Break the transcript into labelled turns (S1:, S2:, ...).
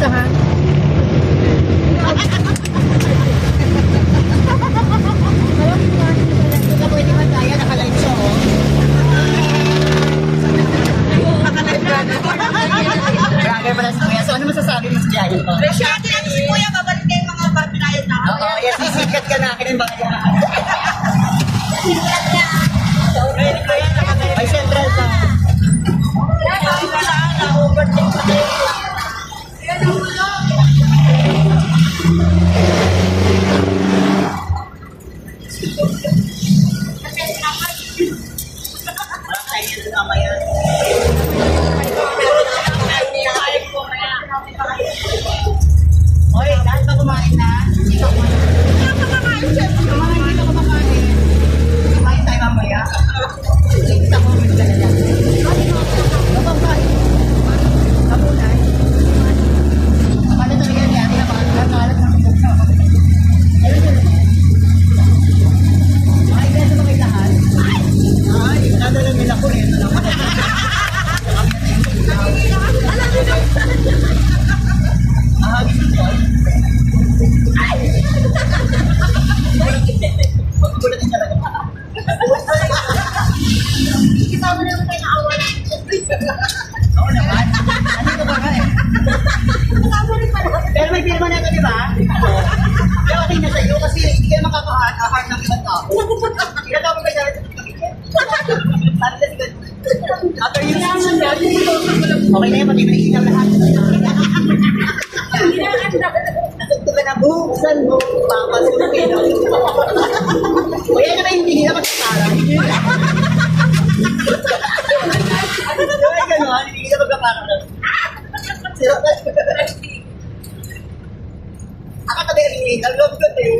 S1: isa ha.
S2: Pwede ba tayo? Naka-live siya, oh. Vlogger pala si Kuya. So, ano masasabi mo sa biyahe ko?
S3: Masyado lang si Kuya, babalik kayo mga pagkinayan na.
S2: Oo, yes, sisikat ka na akin ang bakit. Ay, central ka. Hoy, dahil ba kumain na? Hindi ka kumain. Kumain ka kumakain. Kumain tayo mamaya. Kita ko yung talaga. Kapag kain. Kapunay. Paano talaga niya? Nakalat ng ito. Ayun yun. Ay, ganito ba kayo lahat? Ay, nadalang nila ko rin.
S3: Kasama naman kayo na awan.
S2: Oo naman. Ano ka ba nga eh?
S3: Kasama rin pala.
S2: Pero may firma na ito, di ba? Pero okay na sa'yo kasi hindi kayo makakahard ng ibang tao. Ilan tao ba kayo dahil sa pagkakitin? Sabi kasi ko, after you okay na yun, pati na ilaw lahat. Nasugto ka na, buksan mo, papasukin. O yan na ba yung hindi na magkakara? Ay, gano'n, hindi na magkakara. Sira ka. Akatabi rin, ang love ko, eh.